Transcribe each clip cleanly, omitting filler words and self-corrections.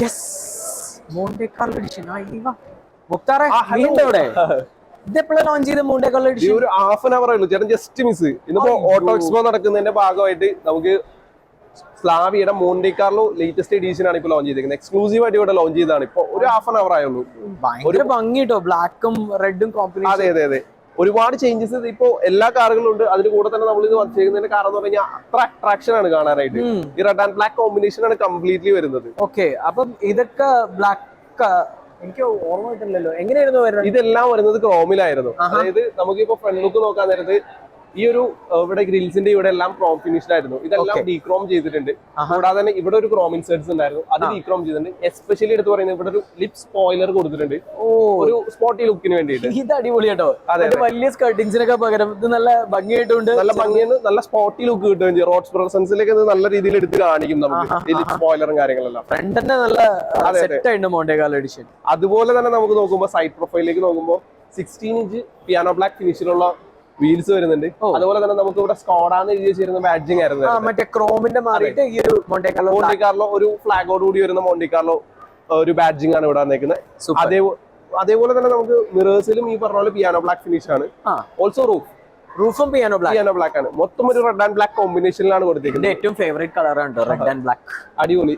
Yes Monte Carlo edition. മുക്താറെ ഇവിടെ ഇതെപ്പോഴാണ് ലോഞ്ച് ചെയ്ത് മോണ്ടെ കാർലോ എഡിഷൻ? ഒരു ഹാഫ് ആൻ അവർ ആയുള്ളൂ ചേട്ടൻ, ജസ്റ്റ് മിസ്. ഇന്നിപ്പോ ഓട്ടോ എക്സ്പോ നടക്കുന്നതിന്റെ ഭാഗമായിട്ട് നമുക്ക് സ്ലാവിയുടെ മോണ്ടെ കാർലോ ലേറ്റസ്റ്റ് എഡിഷൻ ആണ് ഇപ്പൊ ലോഞ്ച് ചെയ്തിരിക്കുന്നത്. എക്സ്ക്ലൂസീവ് ആയിട്ട് ഇവിടെ ലോഞ്ച് ചെയ്തതാണ്. ഇപ്പൊ ഒരു ഹാഫ് ആൻ അവർ ആയുള്ളൂ. ഭയങ്കര ഭംഗി കേട്ടോ, ബ്ലാക്കും റെഡും കോമ്പിനേഷൻ. അതെ അതെ അതെ, ഒരുപാട് ചേഞ്ചസ് ഇപ്പൊ എല്ലാ കാറുകളും ഉണ്ട്. അതിന് കൂടെ തന്നെ നമ്മൾ ഇത് ചെയ്യുന്നതിന്റെ കാരണം എന്ന് പറഞ്ഞാൽ അത്ര അട്രാക്ഷൻ ആണ് കാണാനായിട്ട്. ഈ റെഡ് ആൻഡ് ബ്ലാക്ക് കോമ്പിനേഷൻ ആണ് കംപ്ലീറ്റ്ലി വരുന്നത്. ഓക്കെ, അപ്പം ഇതൊക്കെ ബ്ലാക്ക് എനിക്ക് ഓർമ്മ കിട്ടില്ലല്ലോ, എങ്ങനെയായിരുന്നു വരുന്നത്? ഇതെല്ലാം വരുന്നത് ക്രോമിലായിരുന്നു. അതായത് നമുക്കിപ്പോ ഫ്രണ്ട് ലുക്ക് നോക്കാൻ നേരത്ത് ഈ ഒരു ഇവിടെ ഗ്രിൽസിന്റെ ഇവിടെ എല്ലാം ക്രോം ഫിനിഷ്ഡ് ആയിരുന്നു. ഇതെല്ലാം ഡീക്രോം ചെയ്തിട്ടുണ്ട്. കൂടാതെ തന്നെ ഇവിടെ ഒരു ക്രോം ഇൻസേർട്സ് ഉണ്ടായിരുന്നു, അത് ഡീക്രോം ചെയ്തിട്ടുണ്ട്. എസ്പെഷ്യലി എടുത്ത് പറയുന്നത് ഇവിടെ ഒരു ലിപ് സ്പോയിലർ കൊടുത്തിട്ടുണ്ട്, ഒരു സ്പോട്ടി ലുക്കിന് വേണ്ടിയിട്ട്. ഇത് അടിപൊളി കേട്ടോ. വലിയ സ്കർട്ടിങ്സിനൊക്കെ പകരം ഇത് നല്ല ഭംഗിയായിട്ടുണ്ട്. നല്ല ഭംഗിയാണ്, നല്ല സ്പോട്ടി ലുക്ക് കിട്ടുകയും ചെയ്യും. റോഡ് പ്രസൻസിലേക്ക് നല്ല രീതിയിൽ എടുത്ത് കാണിക്കും നമുക്ക് ലിപ് സ്പോയിലറും കാര്യങ്ങളെല്ലാം. ഫ്രണ്ട് തന്നെ നല്ല സെറ്റ് ആയിട്ട് മോണ്ടെ കാർലോ എഡിഷൻ. അതുപോലെ തന്നെ നമുക്ക് നോക്കുമ്പോൾ സൈഡ് പ്രൊഫൈലിലേക്ക് നോക്കുമ്പോൾ 16 ഇഞ്ച് പിയാനോ ബ്ലാക്ക് ഫിനിഷിലുള്ള വീൽസ് വരുന്നുണ്ട്. അതുപോലെ തന്നെ നമുക്ക് ഇവിടെ സ്കോഡാന്ന് എഴുതി വെച്ചിരുന്ന ബാഡ്ജിങ് ആയിരുന്നു. മറ്റേ ക്രോമിന്റെ മാറിയിട്ട് ഈ ഒരു മോണ്ടെ കാർലോ ഒരു ഫ്ലാഗോട് കൂടി വരുന്ന മോണ്ടെ കാർലോ ഒരു ബാഡ്ജിങ് ആണ് ഇവിടെ വന്നേക്കുന്നത്. അതേപോലെ തന്നെ നമുക്ക് മിറേഴ്സിലും ഈ പറഞ്ഞ പോലെ പിയാനോ ബ്ലാക്ക് ഫിനിഷ് ആണ്. ഓൾസോ റൂഫും പിയാനോ ബ്ലാക്ക് ആണ്. മൊത്തം ഒരു റെഡ് ആൻഡ് ബ്ലാക്ക് കോമ്പിനേഷനിലാണ് കൊടുത്തിരിക്കുന്നത്. ഏറ്റവും ഫേവറേറ്റ് കളറാണ് റെഡ് ആൻഡ് ബ്ലാക്ക്. അടിപൊളി.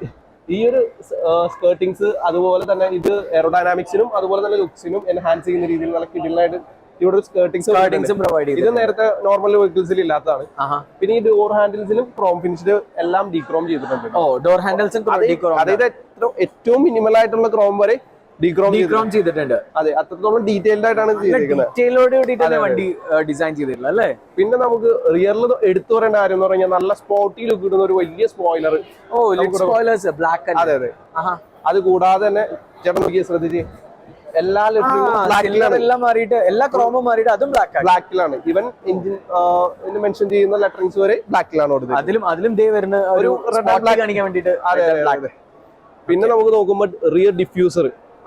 ഈ ഒരു സ്കേർട്ടിങ്സ് അതുപോലെ തന്നെ ഇത് എയറോഡൈനാമിക്സിനും അതുപോലെ തന്നെ ലുക്സിനും എൻഹാൻസ് ചെയ്യുന്ന രീതിയിൽ നല്ല കിടിലായിട്ട് ഇവിടെ സ്കേർട്ടിങ്സും പ്രൊവൈഡ് ചെയ്യും. ഇത് നേരത്തെ നോർമൽ വെഹിക്കിൾസിൽ ഇല്ലാത്തതാണ്. പിന്നെ ഈ ഡോർ ഹാൻഡിൽസിലും ക്രോം ഫിനിഷ്ഡ് എല്ലാം ഡീക്രോം ചെയ്തിട്ടുണ്ട്. ഡോർ ഹാൻഡിൽസും അതായത് ഏറ്റവും മിനിമൽ ആയിട്ടുള്ള ക്രോം വരെ ഡീക്രോം ചെയ്തിട്ടുണ്ട്. അതെ, അത്രത്തോളം ഡീറ്റെയിൽഡ് ആയിട്ടാണ് വണ്ടി ഡിസൈൻ ചെയ്തിട്ടുള്ളത് അല്ലേ. പിന്നെ നമുക്ക് റിയറിൽ എടുത്തു പറയേണ്ട കാര്യം എന്ന് പറഞ്ഞാൽ നല്ല സ്പോട്ടി ലുക്ക് കിട്ടുന്ന ഒരു വലിയ സ്പോയിലർ. ബ്ലാക്ക്. അതെ അതെ. അത് കൂടാതെ തന്നെ ചേട്ടൻ നോക്കിയ ശ്രദ്ധിച്ച് എല്ലാ എല്ലാം മാറിയിട്ട് എല്ലാ ക്രോമും മാറിയിട്ട് അതും ബ്ലാക്കിലാണ്. ഇവൻ എഞ്ചിൻ മെൻഷൻ ചെയ്യുന്ന ലെറ്ററിങ്സ് വരെ ബ്ലാക്കിലാണ് കൊടുത്തത്. അതിലും ദേ വരുന്ന ഒരു ബ്ലാക്ക് കാണിക്കാൻ വേണ്ടിയിട്ട്. പിന്നെ നമുക്ക് നോക്കുമ്പോൾ റിയർ ഡിഫ്യൂസർ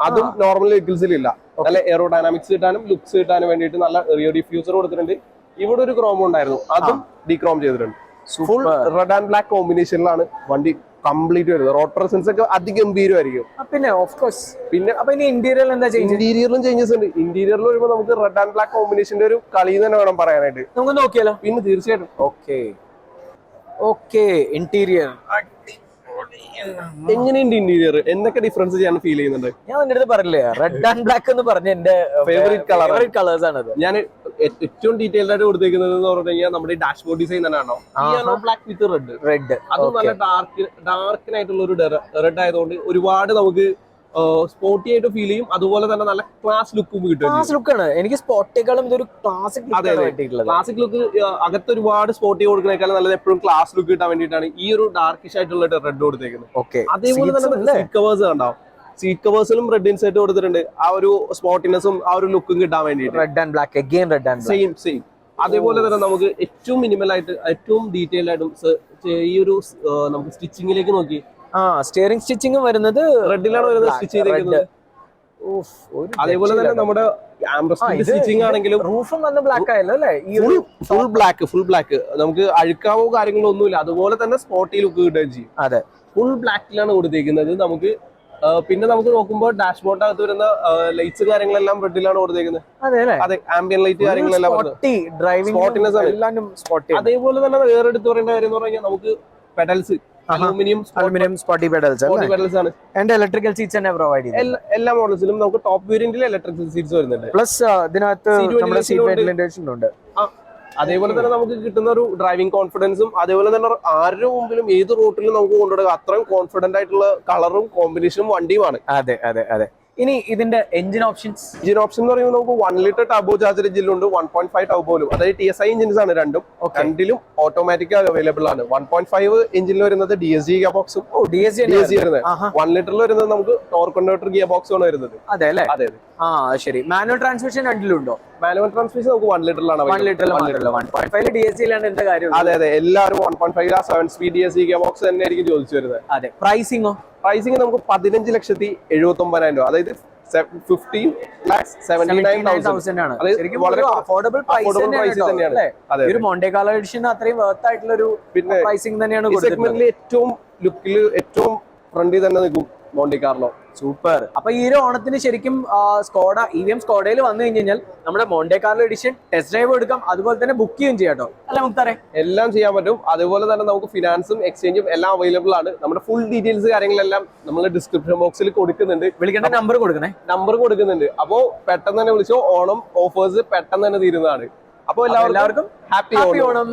അതും നോർമൽ വെഹിക്കിൾസിൽ ഇല്ല. നല്ല എയറോഡൈനാമിക്സ് കിട്ടാനും ലുക്സ് കിട്ടാനും വേണ്ടിയിട്ട് നല്ല റിയർ ഡിഫ്യൂസർ കൊടുത്തിട്ടുണ്ട്. ഇവിടെ ഒരു ക്രോം ഉണ്ടായിരുന്നു, അതും ഡീക്രോം ചെയ്തിട്ടുണ്ട്. ഫുൾ റെഡ് ആൻഡ് ബ്ലാക്ക് കോമ്പിനേഷനിലാണ് വണ്ടി കംപ്ലീറ്റ് വരുന്നത്. റോഡ് പ്രസൻസ് ഒക്കെ അതിഗംഭീരമായിരിക്കും. പിന്നെ ഓഫ് കോഴ്സ് പിന്നെ അപ്പൊ ഇനി ഇന്റീരിയറിൽ എന്താ ചേഞ്ച്? ഇന്റീരിയറിലും ചേഞ്ചസ് ഉണ്ട്. ഇന്റീരിയറിൽ വരുമ്പോൾ നമുക്ക് റെഡ് ആൻഡ് ബ്ലാക്ക് കോമ്പിനേഷന്റെ ഒരു കളി തന്നെ വേണം പറയാനായിട്ട്. നമുക്ക് നോക്കിയാലോ? പിന്നെ തീർച്ചയായിട്ടും. ഓക്കെ ഇന്റീരിയർ എങ്ങനെയുണ്ട്? ഇന്റീരിയർ എന്തൊക്കെ ഡിഫറൻസ് ചെയ്യാൻ ഫീൽ ചെയ്യുന്നുണ്ട്? ഞാൻ നിന്റെ അടുത്ത് പറഞ്ഞില്ലേ റെഡ് ആൻഡ് ബ്ലാക്ക് എന്ന് പറഞ്ഞ എന്റെ ഫേവറേറ്റ് കളേഴ്സ് ആണ്. ഞാൻ ഏറ്റവും ഡീറ്റെയിൽഡ് ആയിട്ട് കൊടുത്തേക്കുന്നത് എന്ന് പറഞ്ഞു കഴിഞ്ഞാൽ നമ്മുടെ ഡാഷ്ബോർഡ് ഡിസൈൻ തന്നെയാണോ ബ്ലാക്ക് വിത്ത് റെഡ്. അത് നല്ല ഡാർക്കിനായിട്ടുള്ള ഒരു റെഡ് ആയതുകൊണ്ട് ഒരുപാട് നമുക്ക് സ്പോർട്ടി ആയിട്ട് ഫീൽ ചെയ്യും. അതുപോലെ തന്നെ നല്ല ക്ലാസ് ലുക്കും കിട്ടും. ക്ലാസ് ലുക്കാണ് എനിക്ക് സ്പോർട്ടിയേക്കാളും ഇതൊരു ക്ലാസിക് ക്ലാസിക് ലുക്ക്. അകത്ത് ഒരുപാട് സ്പോർട്ടി കൊടുക്കുന്നേക്കാളും നല്ലത് എപ്പോഴും ക്ലാസ് ലുക്ക് കിട്ടാൻ വേണ്ടിയിട്ടാണ് ഈ ഒരു ഡാർക്കിഷ് ആയിട്ടുള്ള റെഡ് കൊടുത്തേക്കുന്നത്. അതേപോലെ തന്നെ സീറ്റ് കവേഴ്സ് കണ്ടാവും. സീറ്റ് കവേഴ്സിലും റെഡ് ഇൻസൈറ്റ് കൊടുത്തിട്ടുണ്ട്. ആ ഒരു സ്പോർട്ടിനെസ്സും ആ ഒരു ലുക്കും കിട്ടാൻ വേണ്ടിയിട്ട്. Red and black again red and same. അതേപോലെ തന്നെ നമുക്ക് ഏറ്റവും മിനിമൽ ആയിട്ട് ഏറ്റവും ഡീറ്റെയിൽ ആയിട്ടും ഈ ഒരു നമുക്ക് സ്റ്റിച്ചിങ്ങിലേക്ക് നോക്കി സ്റ്റിയറിംഗ് സ്റ്റിച്ചിങ് വരുന്നത് റെഡിലാണ് വരുന്നത്. സ്റ്റിച്ച് ചെയ്തിരിക്കുന്നത്. അതേപോലെ തന്നെ നമ്മുടെ സ്റ്റിച്ചിങ് ആണെങ്കിലും റൂഫും വന്ന് ബ്ലാക്ക് ആയല്ലോ അല്ലേ. ഫുൾ ബ്ലാക്ക് നമുക്ക് അഴുക്കാവോ കാര്യങ്ങളോ ഒന്നുമില്ല. അതുപോലെ തന്നെ സ്പോട്ടി ലുക്ക് കിട്ടുകയും ചെയ്യും. അതെ, ഫുൾ ബ്ലാക്കിലാണ് കൊടുത്തേക്കുന്നത് നമുക്ക്. പിന്നെ നമുക്ക് നോക്കുമ്പോൾ ഡാഷ്ബോർഡിനകത്ത് വരുന്ന ലൈറ്റ്സ് കാര്യങ്ങളെല്ലാം റെഡിലാണ് കൊടുത്തേക്കുന്നത്. അതെ, ആംബിയൻ ലൈറ്റ് കാര്യങ്ങളെല്ലാം. അതേപോലെ തന്നെ വേറെ എടുത്ത് പറയേണ്ട കാര്യം എന്ന് പറഞ്ഞാൽ നമുക്ക് പെഡൽസ് അലുമിനിയം സ്പോട്ടി പെഡൽസ് ആണ്. ആൻഡ് ഇലക്ട്രിക്കൽ സീറ്റ്സ് തന്നെ പ്രൊവൈഡ് ചെയ്യും. എല്ലാ മോഡൽസിലും നമുക്ക് ടോപ്പ് വേരിയന്റിൽ ഇലക്ട്രിക്കൽ സീറ്റ്സ് വരുന്നുണ്ട്. പ്ലസ് ഇതിനകത്ത് നമ്മുടെ സീറ്റ് വെന്റിലേഷൻ ഉണ്ട്. അതേപോലെ തന്നെ നമുക്ക് കിട്ടുന്ന ഒരു ഡ്രൈവിംഗ് കോൺഫിഡൻസും അതേപോലെ തന്നെ ആരുടെ മുമ്പിലും ഏത് റൂട്ടിലും നമുക്ക് കൊണ്ടുപോകുക അത്രയും കോൺഫിഡന്റ് ആയിട്ടുള്ള കളറും കോമ്പിനേഷനും വണ്ടിയുമാണ്. അതെ അതെ അതെ. ഇനി ഇതിന്റെ എഞ്ചിൻ ഓപ്ഷൻസ് എന്ന് പറയുമ്പോൾ നമുക്ക് 1 ലിറ്റർ ടർബോ ചാർജർ എഞ്ചിനുണ്ട്, 1.5 ടർബോയിലും. അതായത് TSI എഞ്ചിൻസ് ആണ് രണ്ടും. രണ്ടിലും ഓട്ടോമാറ്റിക് അവൈലബിൾ ആണ്. 1.5 എഞ്ചിനിൽ വരുന്നത് DSG ഗിയർ ബോക്സും 1 ലിറ്ററിൽ വരുന്നത് നമുക്ക് ടോർക്ക് കൺവേർട്ടർ ഗിയർ ബോക്സ് ആണ് വരുന്നത്. അതെ അല്ലേ? അതെ. ശരി. മാനുവൽ ട്രാൻസ്മിഷൻ രണ്ടിലുണ്ടോ? മാനുവൽ ട്രാൻസ്മിഷൻ നമുക്ക് 1 ലിറ്ററിലാണ്. 1.5 DSG ന്റെ കാര്യം. അതെ അതെ, എല്ലാവരും 1.5 7 സ്പീഡ് DSG ഗിയർ ബോക്സ് തന്നെ ആയിരിക്കും ചോദിച്ചു വരുന്നത്. അതെ. പ്രൈസിംഗ് നമുക്ക് 15,79,000 രൂപ. അതായത് 15,79,000 ആണ്. വളരെ അഫോർഡബിൾ പ്രൈസ് തന്നെയാണ്. ഒരു മോണ്ടെ കാർലോ എഡിഷൻ അത്രയും വർത്ത് ആയിട്ടുള്ള ഒരു പ്രൈസിംഗ് തന്നെയാണ്. സെഗ്മെന്റിൽ ഏറ്റവും ലുക്കിൽ ഏറ്റവും ഫ്രണ്ടിൽ തന്നെ നിൽക്കും മോണ്ടി കാർലോ. സൂപ്പർ. അപ്പൊ ഈ ഒരു ഓണത്തിന് ശരിക്കും സ്കോഡ EVM സ്കോഡയിൽ വന്നു കഴിഞ്ഞാൽ നമ്മുടെ Monte Carlo edition test drive എടുക്കാം, അതുപോലെ തന്നെ ബുക്ക് ചെയ്യുകയും ചെയ്യാം കേട്ടോ, അല്ലെ മുക്താറെ? എല്ലാം ചെയ്യാൻ പറ്റും. അതുപോലെ തന്നെ നമുക്ക് ഫിനാൻസും എക്സ്ചേഞ്ചും എല്ലാം അവൈലബിൾ ആണ്. നമ്മുടെ ഫുൾ ഡീറ്റെയിൽസ് കാര്യങ്ങളെല്ലാം നമ്മൾ ഡിസ്ക്രിപ്ഷൻ ബോക്സിൽ കൊടുക്കുന്നുണ്ട്. വിളിക്കേണ്ട നമ്പർ കൊടുക്കുന്നുണ്ട്. അപ്പോ പെട്ടെന്ന് തന്നെ വിളിച്ചോ. ഓണം ഓഫേഴ്സ് പെട്ടെന്ന് തന്നെ തീരുന്നതാണ്. അപ്പോൾ എല്ലാവർക്കും ഹാപ്പി ഓണം.